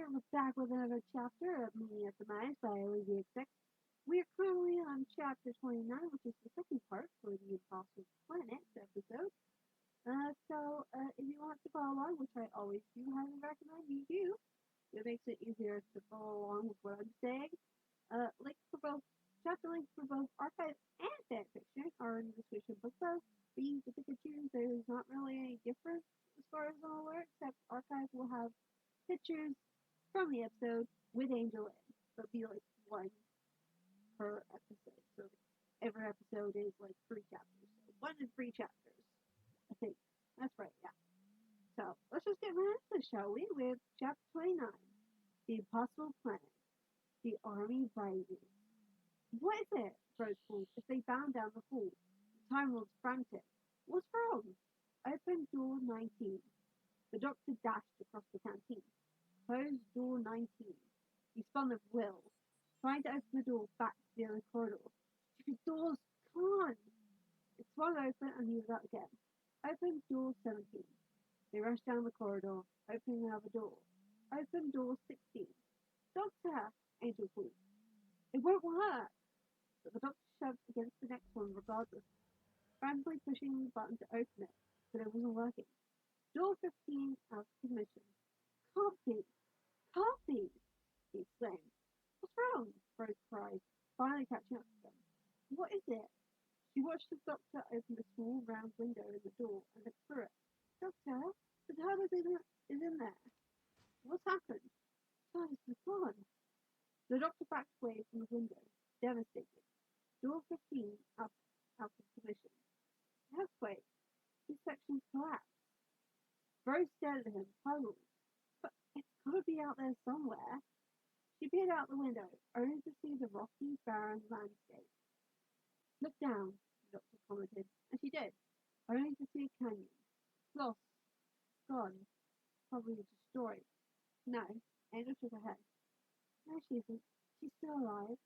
we're back with another chapter of Me at the Maze by LizzeXX. We are currently on chapter 29, which is the second part for the Impossible Planet episode. If you want to follow along, which I always do highly recommend you do, it makes it easier to follow along with what I'm saying. Chapter links for both archive and fanfiction are in the description below. But you can pick and choose. There's not really any difference as far as I'm aware, except archive will have pictures from the episode with Angel in. So it'll be like one per episode. So every episode is like 3 chapters. So 1 in 3 chapters. I think. That's right, yeah. So let's just get right into it, shall we? With chapter 29. The Impossible Planet. The Army Rises. What is it? Rose called as they bound down the hall. The Time Lord's frantic. What's wrong? Open door 19. The doctor dashed across the canteen. Close door 19. He spun the wheel, trying to open the door back to the other corridor. Stupid doors, come on! It swung open and he was out again. Open door 17. They rushed down the corridor, opening another door. Open door 16. Doctor! Angel called. It won't work! But the doctor shoved against the next one regardless, frantically pushing the button to open it, but it wasn't working. Door 15 out of commission. Can't be! Can't be! He exclaimed. What's wrong? Rose cried, finally catching up to them. What is it? She watched the doctor open the small round window in the door and looked through it. Doctor, the TARDIS is in there. What's happened? The TARDIS is gone. The doctor backed away from the window, devastated. Door 15 out of commission. Earthquake. This section's collapsed. Rose stared at him, puzzled. But it's got to be out there somewhere. She peered out the window, only to see the rocky, barren landscape. Look down, the doctor commented, and she did, only to see a canyon. Lost. Gone. Probably destroyed. No, Angel shook her head. No, she isn't. She's still alive.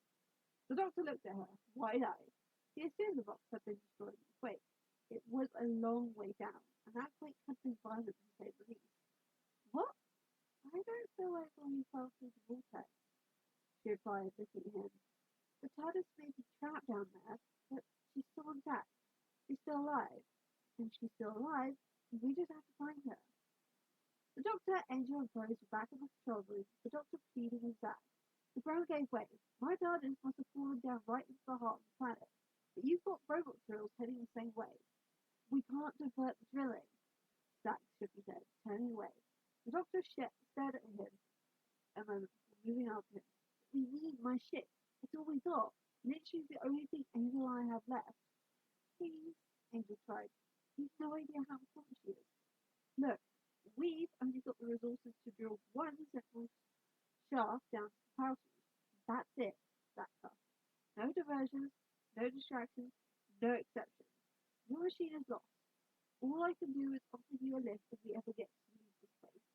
The doctor looked at her, wide-eyed. He assumed the box had been destroyed in the quake. It was a long way down, and that quake had been violent to say the least. What? I don't feel like when we fell through the vortex, she replied, looking at him. The TARDIS may be trapped down there, but she's still intact. She's still alive. And she's still alive, we just have to find her. The doctor, Angel, and Rose were back in the control room, the doctor pleading with Zach. The ground gave way. My TARDIS must have fallen down right into the heart of the planet. But you've got robot drills heading the same way. We can't divert the drilling. Zach shook his head, turning away. The doctor stared at him a moment before moving on to him. We need my ship. It's all we got. Literally the only thing Angel and I have left. Please, Angel tried. You've no idea how important she is. Look, we've only got the resources to drill one central shaft down to the power source. That's it, Zach cuffed. No diversions, no distractions, no exceptions. Your machine is lost. All I can do is offer you a lift if we ever get to leave this place.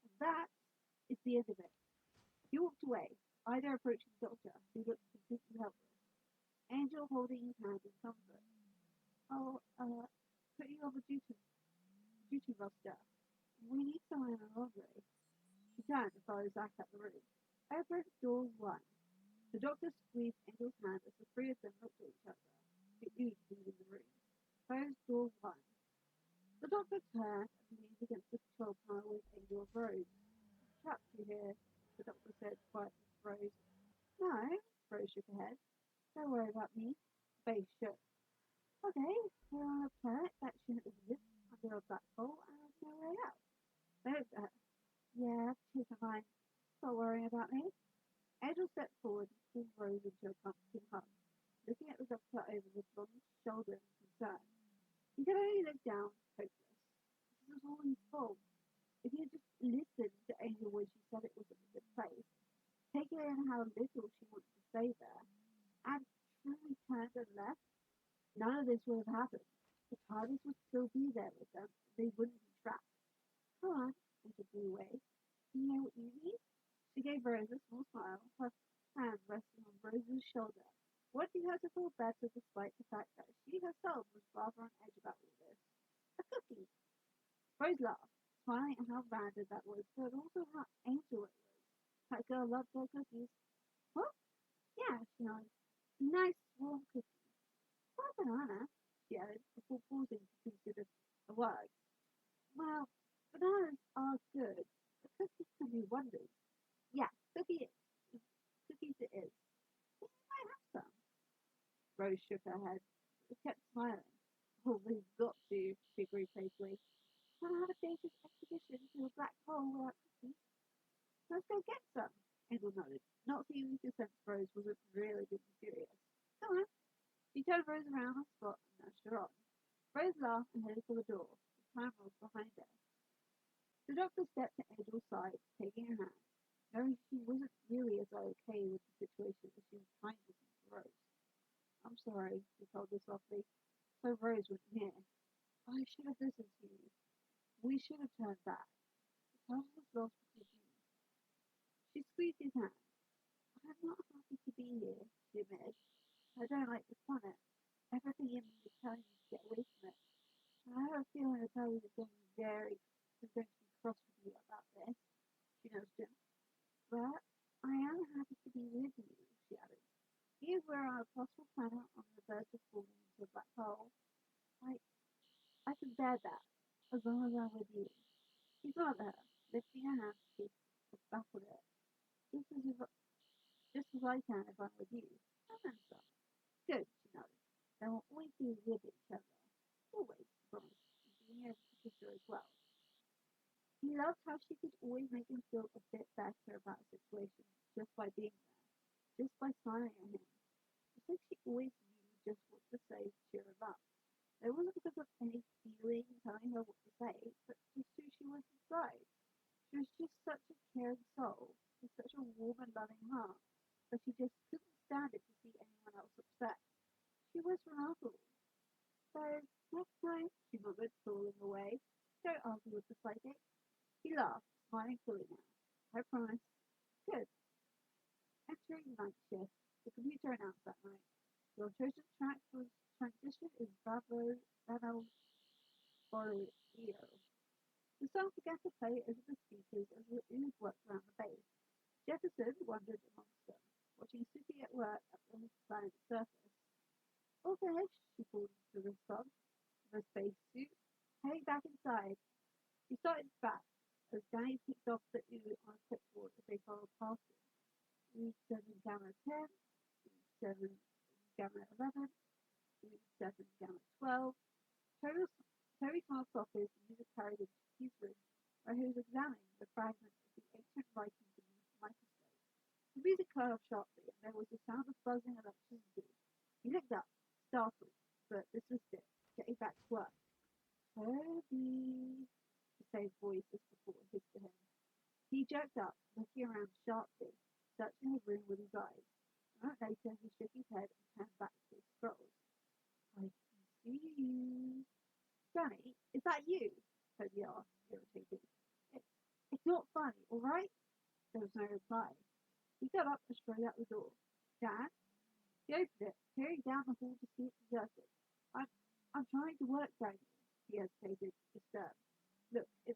And that is the end of it. He walked away, Ida approaching the doctor, who looked completely helpless. Angel holding his hand in comfort. I'll, put you on the duty roster. We need someone in the laundry. She turned to follow Zach out the room. Open door 1. The doctor squeezed Angel's hand as the three of them looked at each other. The ooze leaving the room. Closed door 1. The doctor turned and leaned against the control panel with Angel and Rose. Trapped you here, the doctor said quietly to Rose. No, Rose shook her head. Don't worry about me. Face shook. Okay, we're on a planet that shouldn't exist under a black hole and there's no way out. They looked at her. Yeah, she's fine. Stop worrying about me. Angel stepped forward and pulled Rose into a comforting hug, looking at the doctor over the blonde shoulder in concern. He could only look down, hopeless. This was all his fault. If he had just listened to Angel when she said it was a good place, taken in how little she wanted to stay there, and truly turned and left, none of this would have happened. The TARDIS would still be there with them, and they wouldn't be trapped. Come on, Angel blew away. Do you know what you need? She gave Rose a small smile, her hand resting on Rose's shoulder, wanting her to feel better despite the fact that she herself was rather on edge about all this. A cookie. Rose laughed, smiling at how random that was, but also how angel it was. That girl loves her cookies. What? Yeah, she nodded. Nice warm cookies. Or banana, she added, before pausing to consider the word. Well, bananas are good, but cookies can do wonders. Yeah, cookies it is. Think you might have some. Rose shook her head, but kept smiling. Oh, we've got to, she agreed playfully. Can't have a dangerous expedition to a black hole without cookies. Let's go get some. Angel nodded, not seeming to sense Rose wasn't really being serious. Go on. She turned Rose around on the spot and nudged her on. Rose laughed and headed for the door, the camera behind her. The doctor stepped to Angel's side, taking her hand, knowing she wasn't really as okay with the situation as she was trying to listen to Rose. I'm sorry, he told her softly, so Rose wouldn't hear. I should have listened to you. We should have turned back. The house was lost because of you. She squeezed his hand. I'm not happy to be here, she admitted. I don't like the planet. Everything in me is telling me to get away from it. I have a feeling that I was going to be cross with you about this. She nudged him. But I am happy to be with you, she added. If we're on a possible planet on the verge of falling into a black hole, I I can bear that, as long as I'm with you. He smiled at her, lifting her hand to kiss the back of it, just as I can if I'm with you. And then some. Good, she nodded. Then we'll always be with each other. Always, he promised, and being able to kiss her as well. He loved how she could always make him feel a bit better about a situation just by being there, just by smiling at him. It's like she always knew just what to say to cheer him up. It wasn't because of any feeling telling her what to say, but just who she was inside. She was just such a caring soul, with such a warm and loving heart, that she just couldn't stand it to see anyone else upset. She was remarkable. So, next time, she murmured, falling away, don't argue with the psychic. He laughed, smiling fully now. I promise. Good. Entering night shift, the computer announced that night. Your chosen track for transition is Bravo Borio. The song began to play over the speakers as the ooze worked around the base. Jefferson wandered amongst them, watching Suki at work at the planet's surface. All finished, she called to the response of her spacesuit. Heading back inside, he started back as Danny picked off the ooze on a clipboard as they followed past him. Ooze 7 Gamma 10, Ooze 7 Gamma 11, Ooze 7 Gamma 12. Terry smiled softly as the music carried into his room, where he was examining the fragment of the ancient writing beneath the microscope. The music cut off sharply, and there was the sound of buzzing electricity. He looked up, startled, but dismissed it, getting back to work. Kirby, the same voice as before hissed to him. He jerked up, looking around sharply, searching the room with his eyes. A moment later, he shook his head and turned back to his scrolls. I can see you. Danny, is that you? Toby asked, irritated. It's not funny, all right? There was no reply. He got up and strode out the door. Dan? He opened it, peering down the hall to see it deserted. I'm trying to work, Daniel, he hesitated, disturbed. Look, if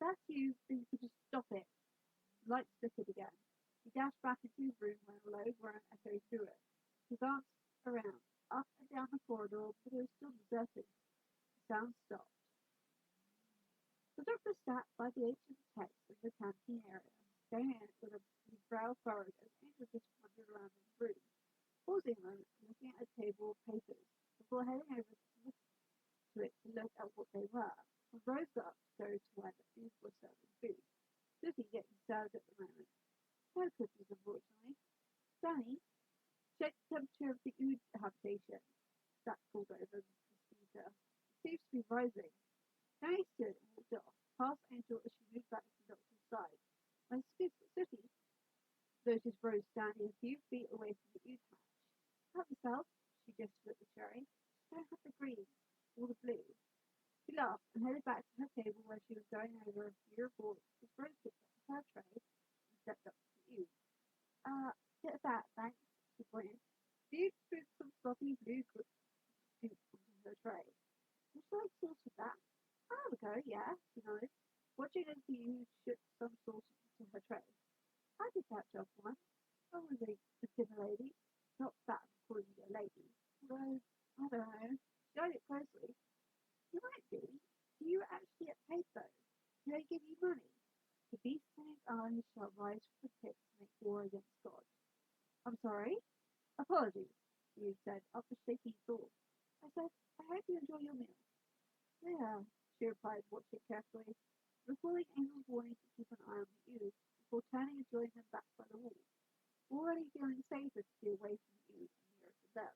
that's you, then you could just stop it. The light flickered again. He dashed back into his room when a low groan echoed through it. He glanced around, up and down the corridor, but it was still deserted. The sound stopped. The doctor sat by the ancient text in the canteen area, staring at it with his brow furrowed as Angel just wandered around his room, pausing a moment and looking at a table of papers, before heading over to it to look at what they were. When Rose got up to go to where the food was serving food, Susie getting served at the moment. No cookies, unfortunately. Danny, check the temperature of the ood habitation. That called over the speaker. It seems to be rising. Danny stood and walked off, past Angel as she moved back to the doctor's side. When Susie noticed Rose standing a few feet away from the ood hatch. Help yourself, she gestured at the cherry. Just don't have the green, or the blue. She laughed and headed back to her table where she was going over a few reports as Rose picked up her tray and stepped up to the ood. Bit of that, thanks, she pointed. The ood scooped some sloppy blue goop onto her tray. Would you like sauce with that? I'll have a go, yeah, she nodded, watching as the ood shook some sauce into her tray. I did catch up once. I was a dinner lady. Not that I'm calling you a lady. Although, I don't know. Studied it closely. You might be. Do you actually get paid though? Do they give you money? The beast in his eyes shall rise from the pit to make war against God. I'm sorry? Apologies, you said, after shaking thought. I said, I hope you enjoy your meal. Yeah, she replied, watching carefully, recalling Angel's warning to keep an eye on the ooze before turning and joining them back by the wall, already feeling safer to be away from the ooze and nearer to them.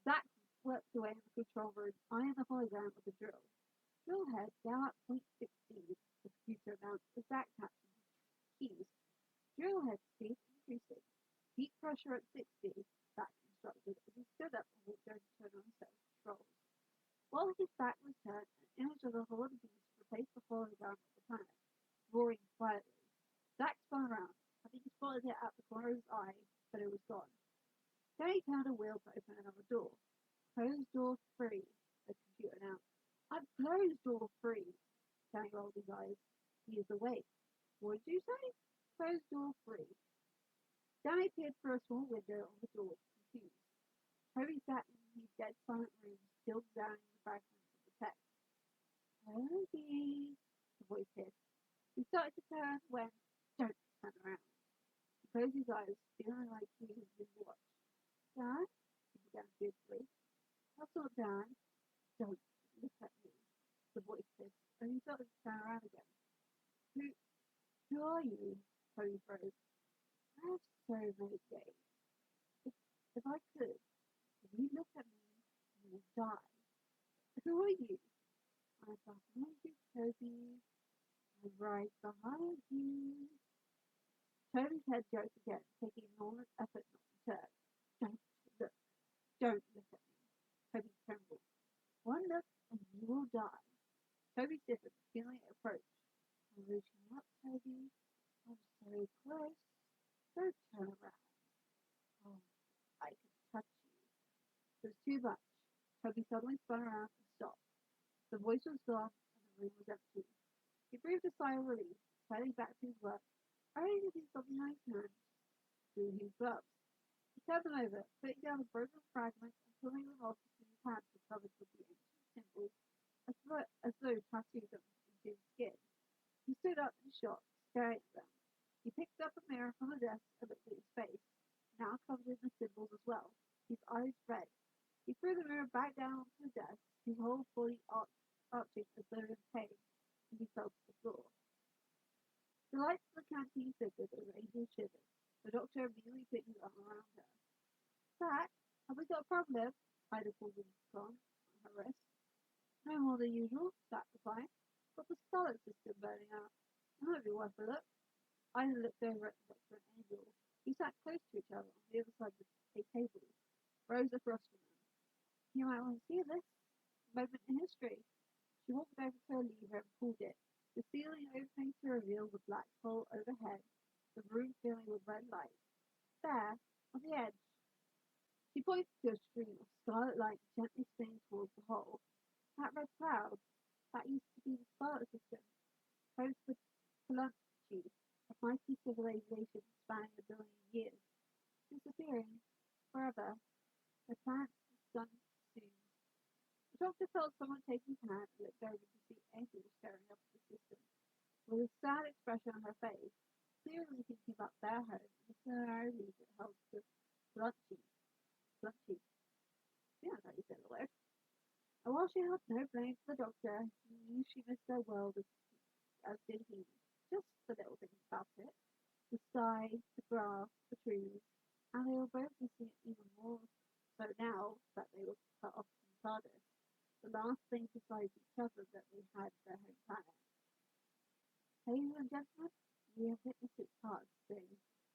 Zach worked away in the control room, eyeing the hologram of the drill. Drill head now at .6 speed, the computer announced as Zach tapped his keys. Drill head speed increasing. Deep pressure at 60, Zach instructed as he stood up and walked over to turn on set of controls. While his back was turned, an image of the horned beast replaced the hologram of the planet, roaring quietly. Zach spun around. I think he spotted it at the corner of his eye, but it was gone. Then he turned a wheel to open another door. Closed door 3, the computer announced. I've closed door 3. Danny rolled his eyes. He is awake. What did you say? Closed door 3. Danny peered through a small window on the door, confused. Toby sat in his dead silent room, still examining the fragments of the text. Toby, the voice hissed. He started to turn when, don't turn around. He closed his eyes, feeling like he was being watched. Dan? He began fiercely. That's not Dan. Don't look at me. The voice hissed, and he started to turn around again. Who are you? Toby froze. I have so many days. If I could, if you look at me, you will die. Who are you? I'm behind you, Toby. I'm right behind you. Toby's head jerked again, taking enormous effort not to turn. Don't look. Don't look at me. Toby trembled. One look and you will die. Toby stiffened, feeling it approach. I'm reaching up, Toby. I'm so close. Don't turn around. Oh, I could touch you. It was too much. Toby suddenly spun around and stopped. The voice was gone and the room was empty. He breathed a sigh of relief, turning back to his work, only to see something on his hands through his gloves. He turned them over, putting down the broken fragments and pulling them off as his hands were covered with the ancient symbols, as though tattooed them into his skin. He stood up in shock, staring at them. He picked up a mirror from the desk and looked at his face, now covered in the symbols as well, his eyes red. He threw the mirror back down onto the desk, his whole body arching as though in pain, and he fell to the floor. The lights of the canteen flickered as Angel shivered. The doctor immediately put his arm around her. Zach, have we got a problem? Ida pulled him on her wrist. No more than usual, Zach replied. Got the scarlet system burning out. It might be worth a look. Ida looked over at the doctor and Angel, who sat close to each other on the other side of a table, rows across from them. You might want to see this moment in history. She walked over to her lever and pulled it, the ceiling opening to reveal the black hole overhead, the room filling with red light. There, on the edge. She pointed to a stream of scarlet light gently spinning towards the hole. That red cloud, that used to be the scarlet system, host the Palanchi, a mighty civilization spanning a billion years, disappearing forever. The planet sun soon. The doctor felt someone take his hand and looked over to see Angel staring up at the system, with a sad expression on her face, clearly thinking about their home and the similarities it held to Palanchi. Palanchi. Yeah, that's how you said the word. And while she had no blame for the doctor, he knew she missed their world as did he. Just the little things about it. The sky, the grass, the trees, and they were both missing it even more so now that they were cut off from Sardis, the last thing besides each other that they had their home planet. Ladies and gentlemen, we have witnessed its parts thing,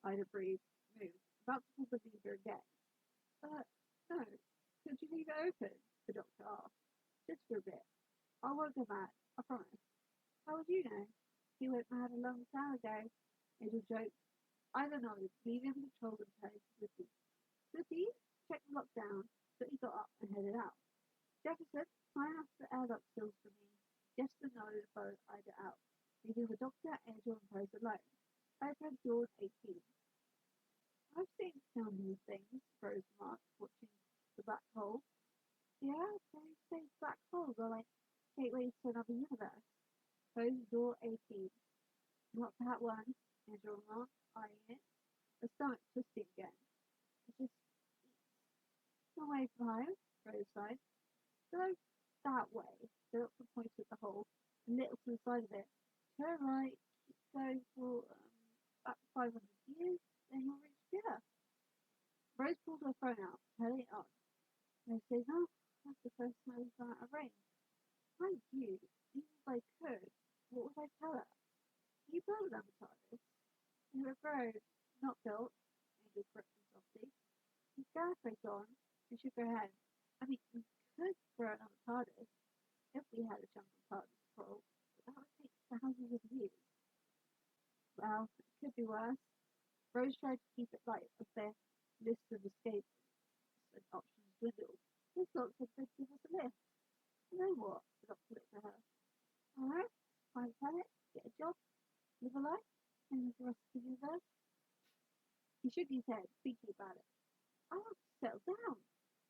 Ida breathed, moved, about to pull the lever again. No, could you leave it open? The doctor asked. Just for a bit. I won't go mad, I promise. How would you know? He went mad a long time ago. Angel joked. Ida nodded, leaving the controls and turning to Slippy. Slippy, check the lockdown. Slippy got up and headed out. Jefferson, sign off the airlock seals for me. Jefferson nodded and followed Ida out, leaving the doctor, Angel, and Rose alone. I've read Dawn 18. I've seen some new things, Rose remarked, watching the black hole. Yeah, they say black holes are like gateways to another universe. Rose Door 18. Not that one, Angela remarked, eyeing it. Her stomach twisting again. It just eats away from home, Rose sighed. Go that way. The doctor pointed at the hole, a little to the side of it. Turn right, keep going for about 500 years, then you'll reach here. Rose pulled her phone out, turning it on. Rose says, "Oh, that's the first time we've gone out of range. Mind you, even if I could, what would I tell her? You built an TARDIS. You were grown, not built," Angel corrected softly. His face on, she shook her head. I mean, we could grow another TARDIS if we had a chunk of TARDIS scroll, but that would take thousands of years. Well, it could be worse. Rose tried to keep it light as their list of escape and options dwindled. This doctor said give us a list. You know what? The doctor looked at her. Alright, find a planet, get a job, live a life, and the rest of the universe. He shook his head, thinking about it. I want to settle down.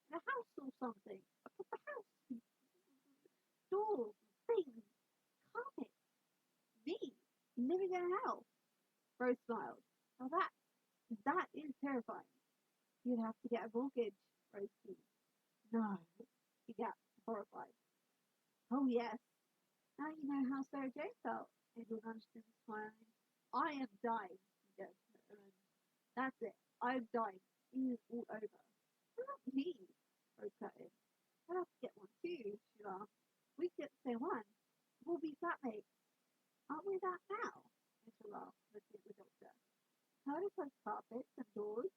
In a house or something. A proper house. Doors, things, carpet. Me, living in a house. Rose smiled. Now that is terrifying. You'd have to get a mortgage, Rose teased. No, he gasped, horrified. Oh yes. Now you know how Sarah J felt. Angel nudged him, smiling. I am dying, he said. That's it. I'm dying. It is all over. What about me? Rose cut in. I'd have to get one too, she laughed. We get the same one. We'll be flatmates. Aren't we that now? Angel laughed, looking at the doctor. Curtis has carpets and doors,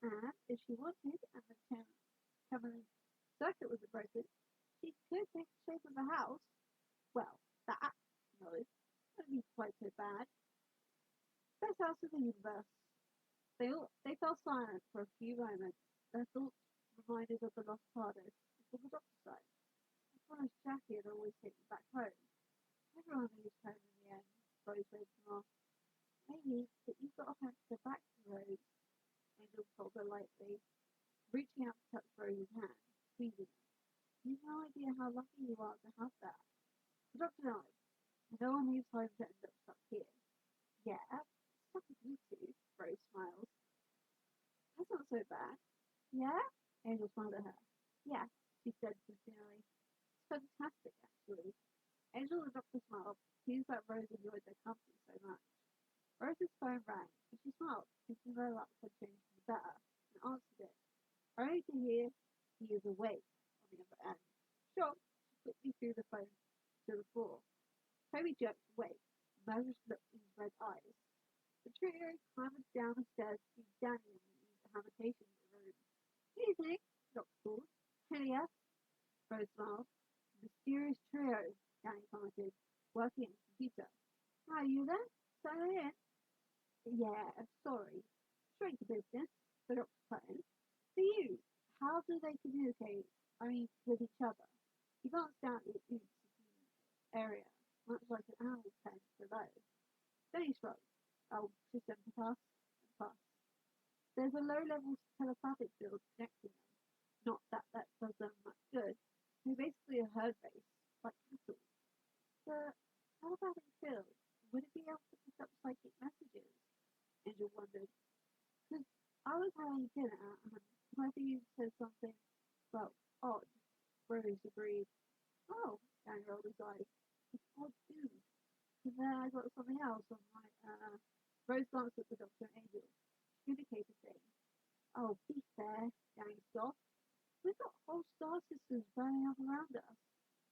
and if she wanted, and the Cameron circuit wasn't broken, she could take the shape of a house. Well, that, no, wouldn't be quite so bad. Best house in the universe. They fell silent for a few moments, their thoughts reminded of the lost TARDIS until the doctor sighed. I promised Jackie would always take me back home. Everyone leaves home in the end, Rose waved him off. Maybe, but you've got to have to go back to Rose, Angel told her lightly, reaching out to touch Rose's hand, squeezing it. You've no idea how lucky you are to have that. The doctor nodded. No one leaves home to end up stuck here. Yeah, stuck with you two, Rose smiles. That's not so bad. Yeah? Angel smiled at her. Yeah, she said sincerely. It's fantastic, actually. Angel and the doctor smiled, pleased that Rose enjoyed their company so much. Rose's phone rang, and she smiled, thinking their luck had changed for the better, and answered it, only to hear he is awake on the other end. Shocked, she quickly threw the phone to the floor. Toby jerked awake, nervous look in his red eyes. The trio clambered down the stairs to see Danny and Louise habitation in the room. Evening, Doctor called. Yes, Rose smiled. Mysterious trio, Danny commented, working at the computer. Are you there? Sign in. Yeah, sorry. Straight to business, the doctor cut in. For you, how do they communicate? I mean, with each other. He glanced down at the area, much like an owl tends below. Then he shrugged. Oh, just empath and pass. There's a low-level telepathic field connecting them. Not that does them much good. They're basically a herd base, like cattle. The telepathic field, would it be able to pick up psychic messages? Angel wondered. Because I was having dinner and Matthew said something, well, odd. Rose agreed. Oh, Danny rolled his eyes. It's odd too. And then I got something else on my, Rose glanced at the doctor and Angel. Communicator thing. Oh, be fair, Danny stopped. We've got whole star systems burning up around us.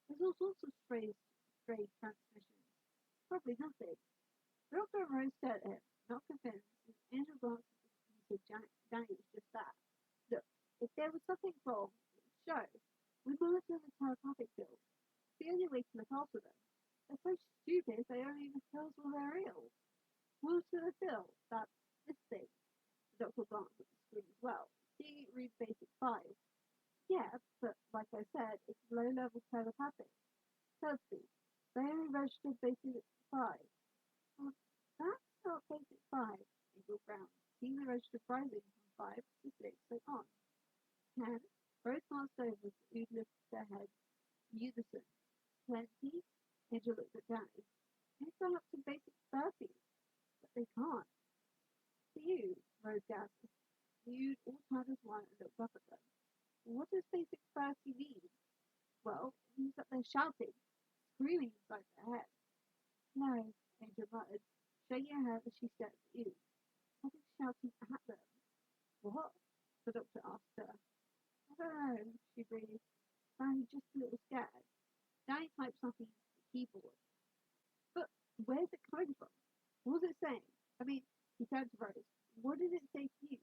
There's all sorts of stray transmissions. Probably nothing. The doctor and Rose stared at him, not convinced, as Angel glanced at the computer. Danny was just that. Look, if there was something wrong, it would show. We monitor the telepathic field. It's the only way to look after them. They're so stupid they don't even tell us when they're ill. Monitor the field. That's this thing. The doctor glanced at the screen as well. Seeing it read basic 5. Yeah, but like I said, it's low-level telepathic. Telepathy. They only registered basic 5. Well, that's start basic 5, Angel frowned, seeing the register rising from 5 to 6 and on. 10. Rose glanced over as the ooze lifted their head. Unison. 20. Angel looked at Danny. They've gone up to basic 30, but they can't. To you, Rose gasped. The ooze all turned as one and looked up at them. What does basic 30 mean? Well, it means that they're shouting, screaming inside their head. No, Angel muttered, shaking her head as she stared at the ooze. What is shouting at them? What? The doctor asked her. I don't know, she breathed. I'm just a little scared. Danny typed something into the keyboard. But where's it coming from? What was it saying? I mean, he turned to Rose. What did it say to you?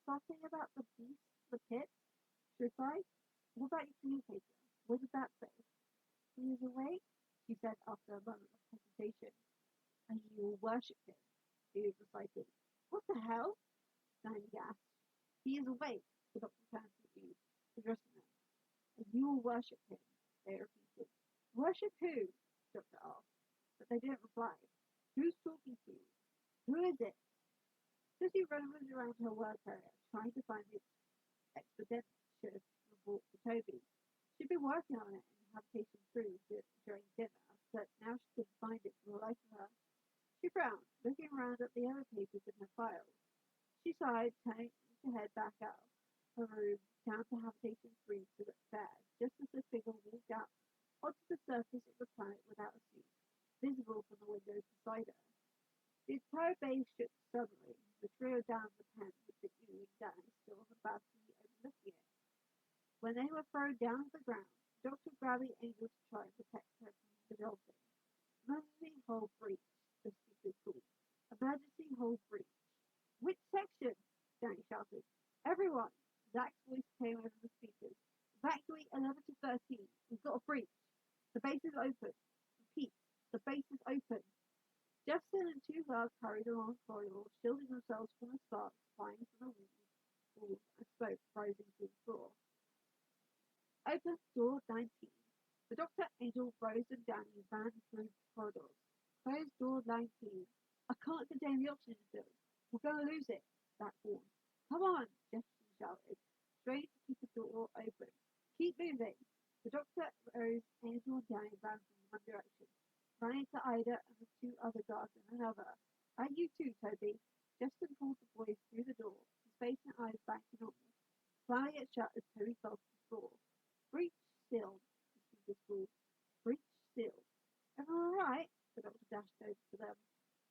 Something about the beast, the pit? She replied. What about your communicator? What did that say? He is awake, she said after a moment of hesitation. And you will worship him, he recited. What the hell? Danny gasped. He is awake, the doctor turned to you, addressing them. And you will worship him, they repeated. Worship who? The doctor asked. But they didn't reply. Who's talking to you? Who is it? Susie rummaged around her work area, trying to find the expedition report for Toby. She'd been working on it in habitation 3 during dinner, but now she couldn't find it for the life of her. She frowned, looking around at the other papers in her files. She sighed, turning to head back out her room, down to habitation 3 to look there, just as the figure walked out onto the surface of the planet without a suit, visible from the windows beside her. The entire base shook suddenly, the trio down the pen with the ooze Danny still on the balcony overlooking it. When they were thrown down to the ground, the doctor grabbed the Angel to try and protect her from the dolphin. Emergency hold breach, the speakers called. Emergency hold breach. Which section? Danny shouted. Everyone! Zach's voice came over the speakers. Evacuate 11 to 13. We've got a breach. The base is open. Repeat. The base is open. Jefferson and 2 guards hurried along the corridor, shielding themselves from the sparks flying from the walls and smoke rising to the floor. Open door 19. The doctor, Angel, Rose, and Danny ran through the corridors. Close door 19. I can't contain the oxygen field. We're going to lose it, Zach warned. Come on, Jefferson shouted, straining to keep the door open. Keep moving. The doctor, Rose, Angel, and Danny ran from one direction, running to Ida and the 2 other guards in another. And you too, Toby. Jefferson pulled the boys through the door, his face and eyes back to normal, slamming it shut as Toby fell to the floor. Breach still, the speaker called. Breach still. Everyone all right? The doctor dashed over to them.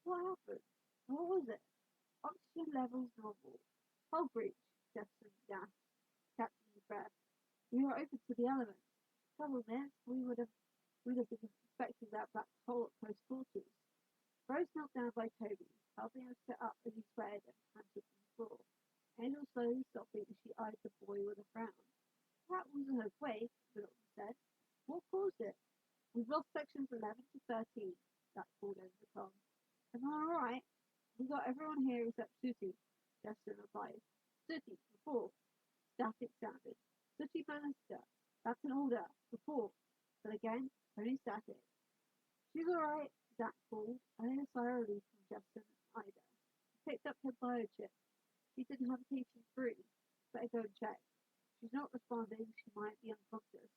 What happened? What was it? Oxygen levels normal. Hull breach, Jefferson gasped, catching his breath. We were open to the elements. Trouble is, we'd have been expecting that black hole at close quarters. Rose knelt down by Toby, helping him sit up as he sweated and panted from the floor. Angel slowly stopping as she eyed the boy with a frown. That wasn't a quake, the doctor said. What caused it? We've lost sections 11 to 13, Zach called over the com. Am I all right? We got everyone here except Sooty, Jefferson replied. Sooty, report. Static sounded. Sooty Bannister. That's an order. Report. But again, only static. She's all right, Zach called, and a sigh of relief from Jefferson and Ida. She picked up her biochip. She's in habitation 3. Better go and check. She's not responding. She might be unconscious.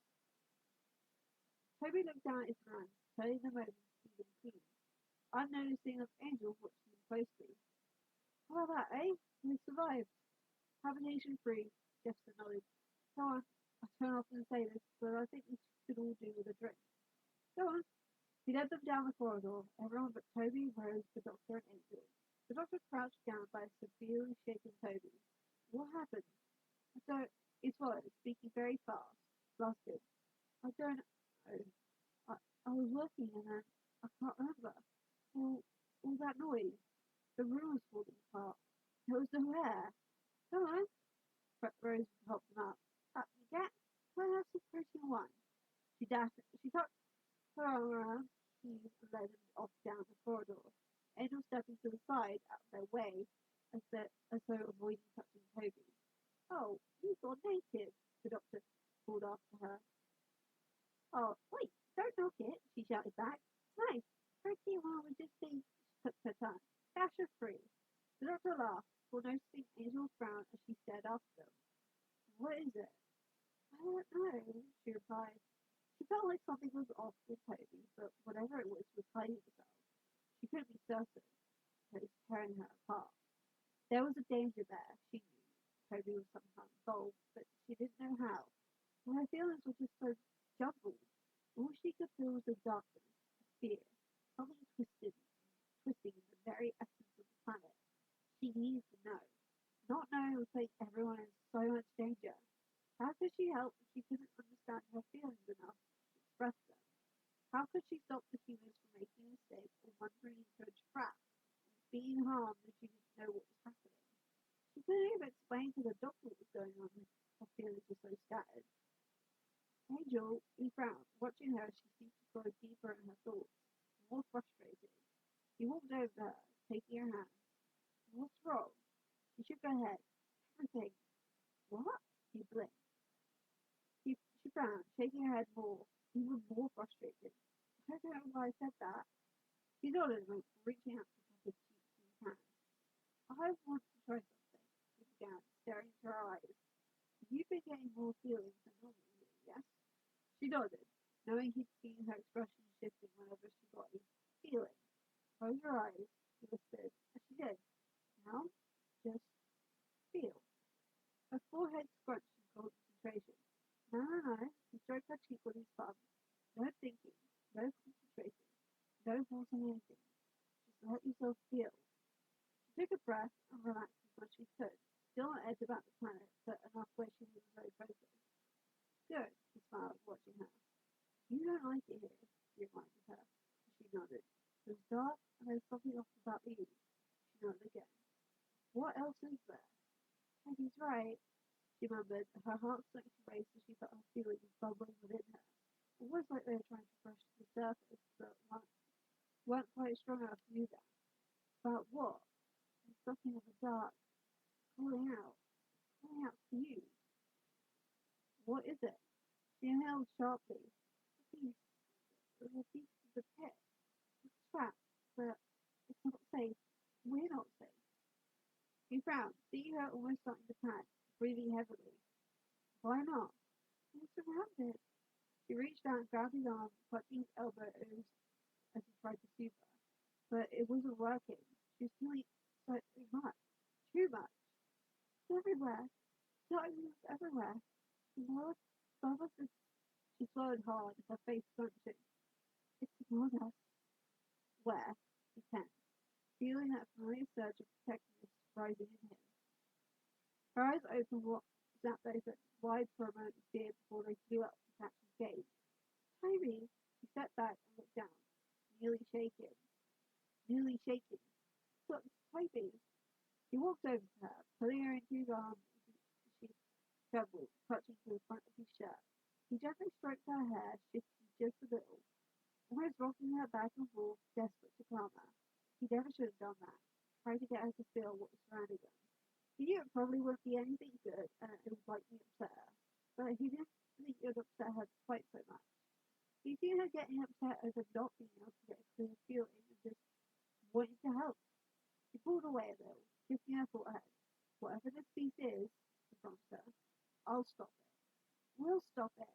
Toby looked down at his hands, turning them over to see them clean. Unnoticing of Angel watching them closely. How about that, eh? We survived. Habitation 3, Jefferson nodded. Go on. I turn off and say this, but I think we could all do with a drink. Go on. He led them down the corridor, everyone but Toby, Rose, the doctor, and Angel. The doctor crouched down by a severely shaken Toby. What happened? He swallowed, speaking very fast, flustered. I don't know. I was working and then I can't remember. All that noise. The room was falling apart. There was no air. Come on. Rose helped them up. Up you get. Where else is Protein 1? She tucked her arm around Steve and led him off down the corridor. Angel stepping to the side, out of their way, as though avoiding touching Toby. Oh, you've gone native, the doctor called after her. Oh, wait, don't knock it, she shouted back. Nice. Protein 1 would just be, she took her tongue. Dash of free. The doctor laughed, for noticing Angel's frown as she stared after them. What is it? I don't know, she replied. She felt like something was off with Toby, but whatever it was hiding itself. She couldn't be certain, but it was tearing her apart. There was a danger there, she knew. Toby was somehow involved, but she didn't know how. And her feelings were just so jumbled. All she could feel was the darkness, fear, something twisting in the very essence of the planet. She needed to know. Not knowing would place everyone in so much danger. How could she help if she couldn't understand her feelings enough to express them? How could she stop the humans from making a mistake or wandering into a trap and being harmed if she didn't know what was happening? She couldn't even explain to the doctor what was going on if her feelings were so scattered. Angel, he frowned, watching her as she seemed to grow deeper in her thoughts, more frustrated. He walked over to her, taking her hand. What's wrong? She shook her head. Everything. What? He blinked. She frowned, shaking her head more, even more frustrated. I don't know why I said that. She nodded, reaching out to touch his cheeks with his hand. I want to try something, he began, staring into her eyes. You've been getting more feelings than normal, yes? She nodded, knowing he'd seen her expression shifting whenever she got a feeling. Close your eyes, he whispered, as she did. Now, just feel. Her forehead scrunched in concentration. No. He stroked her cheek with his thumb. No thinking, no concentrating, no forcing anything. Just let yourself feel. She took a breath and relaxed as much as she could, still on edge about the planet, but enough where she was very focused. Good, he smiled, watching her. You don't like it here, he reminded her. She nodded. It was dark, and there was something off about the east. She nodded again. What else is there? He's right, she murmured, her heart starting to race as she felt her feelings bubbling within her. Almost like they were trying to brush to the surface, but weren't quite strong enough to do that. About what? There's something in the dark, calling out to you. What is it? She inhaled sharply. The beast of the pit. It's trapped, but it's not safe. We're not safe. He frowned, seeing her almost starting to panic, breathing heavily. Why not? What's around it? She reached out and grabbed his arm, clutching his elbow as he tried to soothe her. But it wasn't working. She was feeling so much. Too much. It's everywhere. It's everywhere. The world above us is. She swallowed hard, her face scrunching. It's above us. Where? He tensed, feeling that familiar surge of protectiveness rising in him. Her eyes snapped open, wide for a moment of fear before they flew up to catch his gaze. Toby! He stepped back and looked down, nearly shaking. Look, Toby! He walked over to her, pulling her into his arms as she trembled, clutching to the front of his shirt. He gently stroked her hair, shifting just a little, almost rocking her back and forth, desperate to calm her. He never should have done that, trying to get her to feel what was surrounding them. He knew it probably wouldn't be anything good, and it would likely upset her, but he didn't think it would upset her quite so much. He'd seen her getting upset over not being able to get a clear feeling and just wanting to help. She pulled away a little, kissing her forehead. Whatever this beast is, he promised her, I'll stop it. We'll stop it,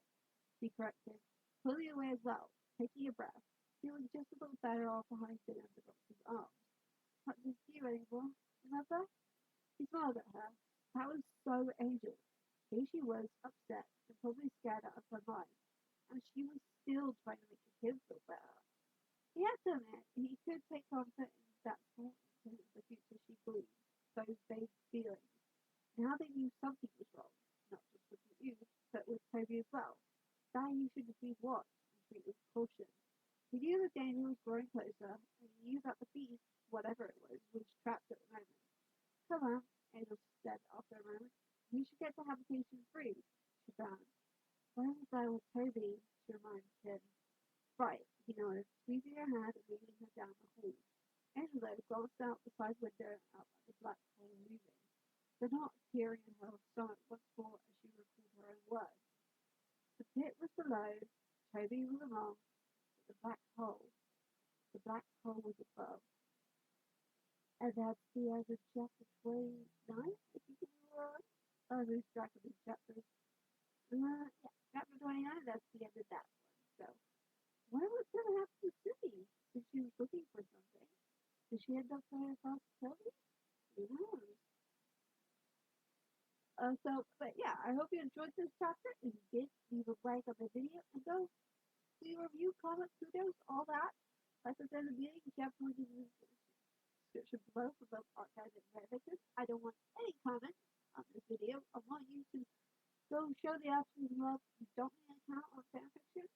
she corrected, pulling away as well, taking a breath, feeling just a little better off behind the doctor's arms. Not just you anymore, remember? He smiled at her. That was so Angel. Here she was, upset and probably scared out of her mind, and she was still trying to make him feel better. He had to admit he could take comfort in that thought into the future she believed, those vague feelings. Now they knew something was wrong, not just with you, but with Toby as well. That he should be watched and treated with caution. He knew the danger was growing closer, and he knew that the beast, whatever it was trapped at the moment. Come on, Angel said after a moment. You should get the habitation free, she found. Where was I with Toby? She reminded him. Right, he nodded, squeezing her hand and leading her down the hall. Angela glanced out the side window and out at the black hole moving, the knot appearing in her stomach once more as she recalled her own words. The pit was below, Toby was along, but the black hole was above. And that's the end of chapter 29. I think it was. Oh, there's track of these chapters. Yeah, chapter 29, that's the end of that one. So, what was going to happen to Susie? Since she was looking for something. Did she end up coming across Toby? Who knows? But yeah, I hope you enjoyed this chapter. If you did, leave a like on the video and go see review, comment, kudos, all that. Like I said in the beginning, definitely give me the description below for both archive and fanfiction. I don't want any comments on this video. I want you to go show the absolute love. You don't need an account on fanfiction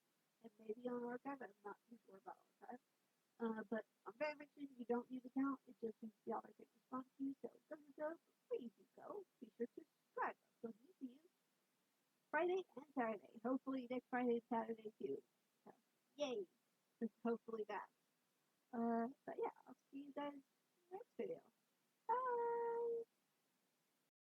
and maybe on archive. I'm not too sure about archive. But on fanfiction, you don't need an account. It just means the author can respond to you. So it doesn't go. Please do go. Be sure to subscribe. So we see you Friday and Saturday. Hopefully next Friday and Saturday too. So, yay! Hopefully that. But yeah, I'll see you guys next video.